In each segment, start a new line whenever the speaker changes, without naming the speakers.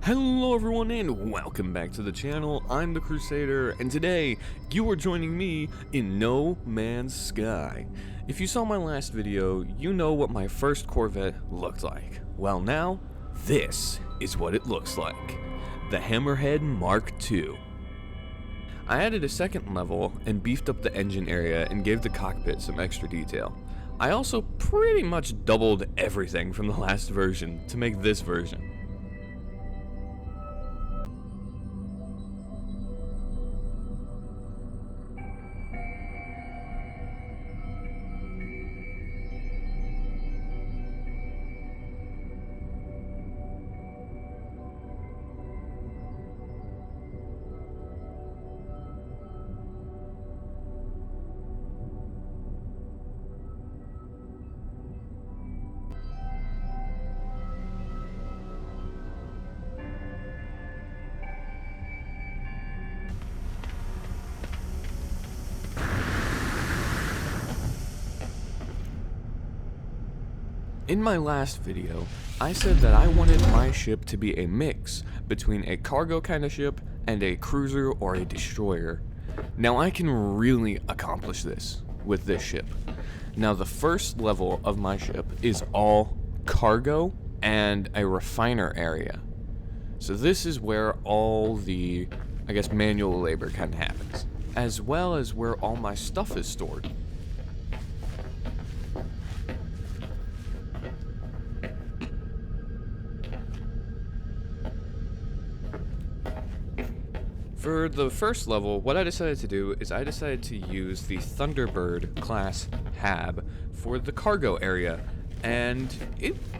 Hello everyone and welcome back to the channel. I'm the Crusader and today you are joining me in No Man's Sky. If you saw my last video, you know what my first Corvette looked like. Well now, this is what it looks like. The Hammerhead MKII. I added a second level and beefed up the engine area and gave the cockpit some extra detail. I also pretty much doubled everything from the last version to make this version. In my last video, I said that I wanted my ship to be a mix between a cargo kind of ship and a cruiser or a destroyer. Now I can really accomplish this with this ship. Now the first level of my ship is all cargo and a refiner area. So this is where all the, I guess, manual labor kind of happens, as well as where all my stuff is stored. For the first level, what I decided to do is I decided to use the Thunderbird class HAB for the cargo area, and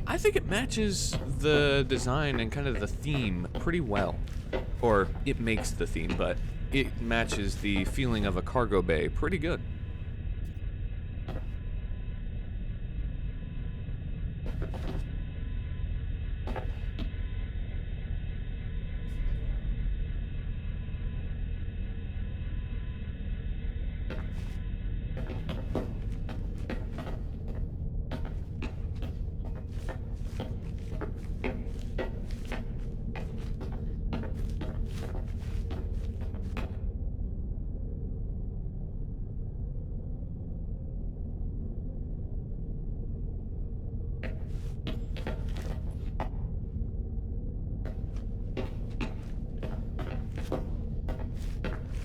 I think it matches the design and kind of the theme pretty well. Or it makes the theme, but it matches the feeling of a cargo bay pretty good.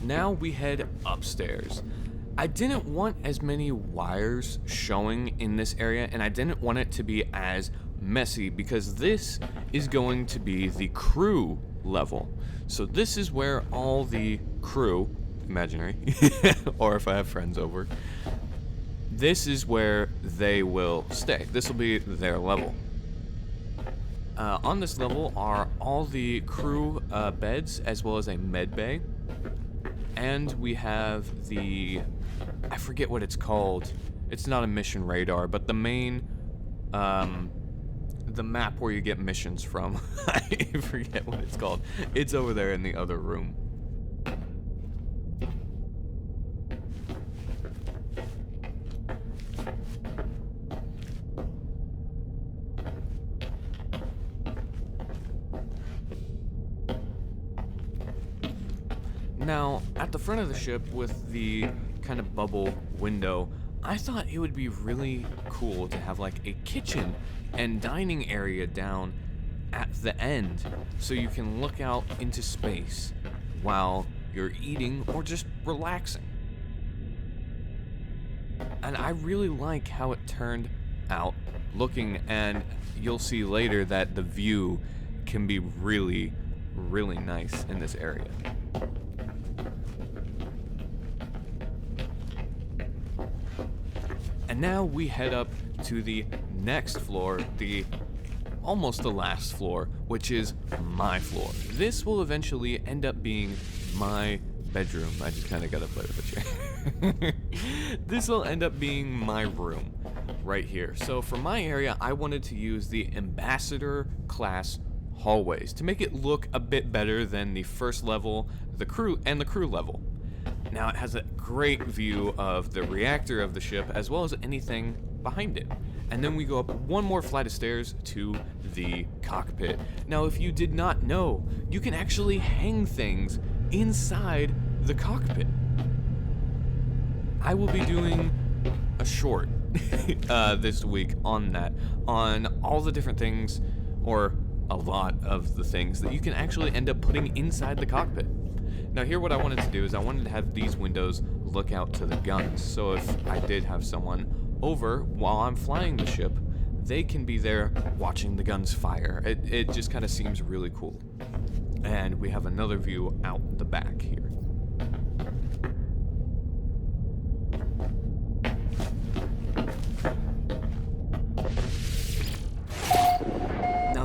Now we head upstairs. I didn't want as many wires showing in this area, and I didn't want it to be as messy because this is going to be the crew level. So this is where all the crew, imaginary, or if I have friends over, this is where they will stay. This will be their level. On this level are all the crew beds as well as a med bay. And we have the, I forget what it's called. It's not a mission radar, but the main, the map where you get missions from. I forget what it's called. It's over there in the other room. Now, at the front of the ship with the kind of bubble window, I thought it would be really cool to have like a kitchen and dining area down at the end so you can look out into space while you're eating or just relaxing. And I really like how it turned out looking, and you'll see later that the view can be really, really nice in this area. And now we head up to the next floor, almost the last floor, which is my floor. This will eventually end up being my bedroom. I just kind of gotta play with the chair. This will end up being my room right here. So for my area, I wanted to use the Ambassador class hallways to make it look a bit better than the first level, the crew level. Now it has a great view of the reactor of the ship as well as anything behind it. and then we go up one more flight of stairs to the cockpit. Now, if you did not know, you can actually hang things inside the cockpit. I will be doing a short this week on that, on all the different things, or a lot of the things that you can actually end up putting inside the cockpit. Now here what I wanted to do is I wanted to have these windows look out to the guns, so if I did have someone over while I'm flying the ship, they can be there watching the guns fire. It just kind of seems really cool. And we have another view out the back here.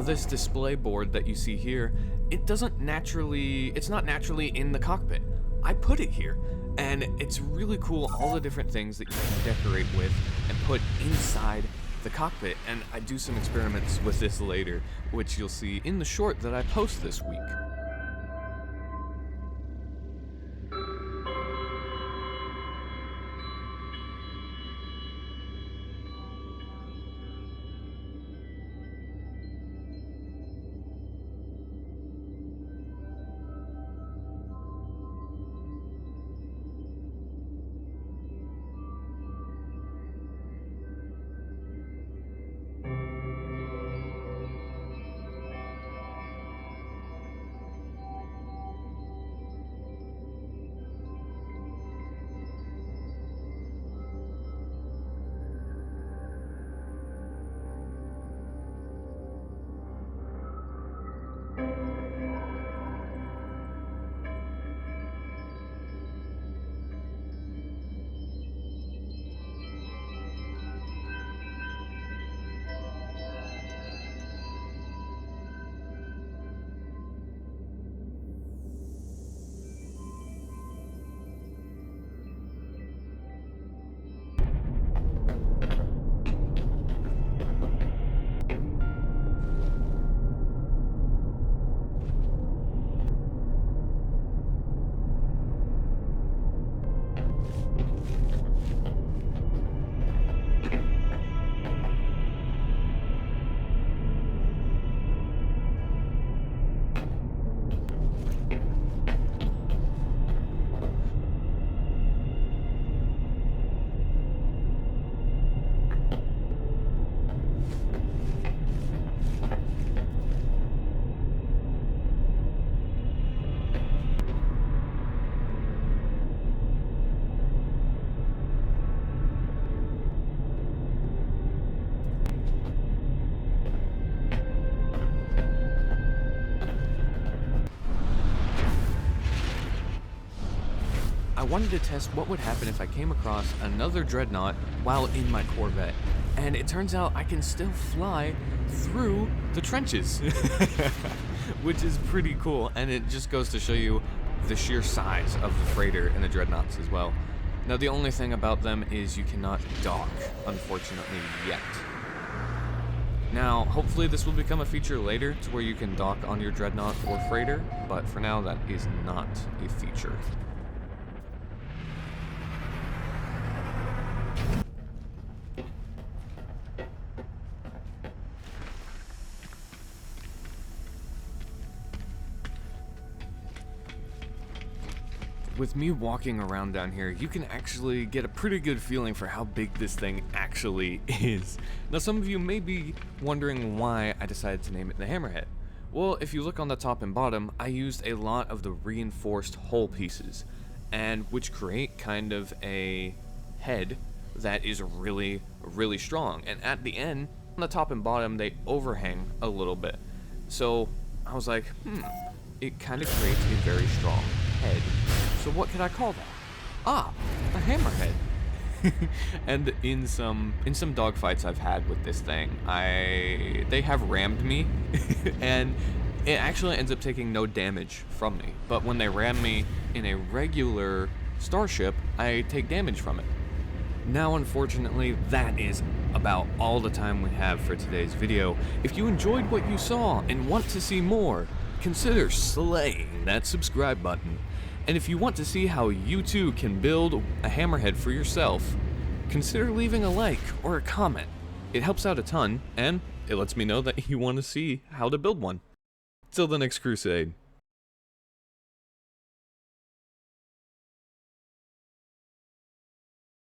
This display board that you see here, it's not naturally in the cockpit. I put it here, and it's really cool, all the different things that you can decorate with and put inside the cockpit. And I do some experiments with this later, which you'll see in the short that I post this week. I wanted to test what would happen if I came across another dreadnought while in my Corvette, and it turns out I can still fly through the trenches, which is pretty cool, and it just goes to show you the sheer size of the freighter and the dreadnoughts as well. Now the only thing about them is you cannot dock, unfortunately, yet. Now, hopefully this will become a feature later to where you can dock on your dreadnought or freighter, but for now that is not a feature. With me walking around down here, you can actually get a pretty good feeling for how big this thing actually is. Now some of you may be wondering why I decided to name it the Hammerhead. Well, if you look on the top and bottom, I used a lot of the reinforced hull pieces, and which create kind of a head that is really, really strong. And at the end, on the top and bottom, they overhang a little bit. So I was like, it kind of creates a very strong head. So what could I call that? Ah, a hammerhead. And in some dogfights I've had with this thing, they have rammed me, and it actually ends up taking no damage from me. But when they ram me in a regular starship, I take damage from it. Now, unfortunately, that is about all the time we have for today's video. If you enjoyed what you saw and want to see more, consider slaying that subscribe button. And if you want to see how you too can build a hammerhead for yourself, consider leaving a like or a comment. It helps out a ton, and it lets me know that you want to see how to build one. Till the next crusade.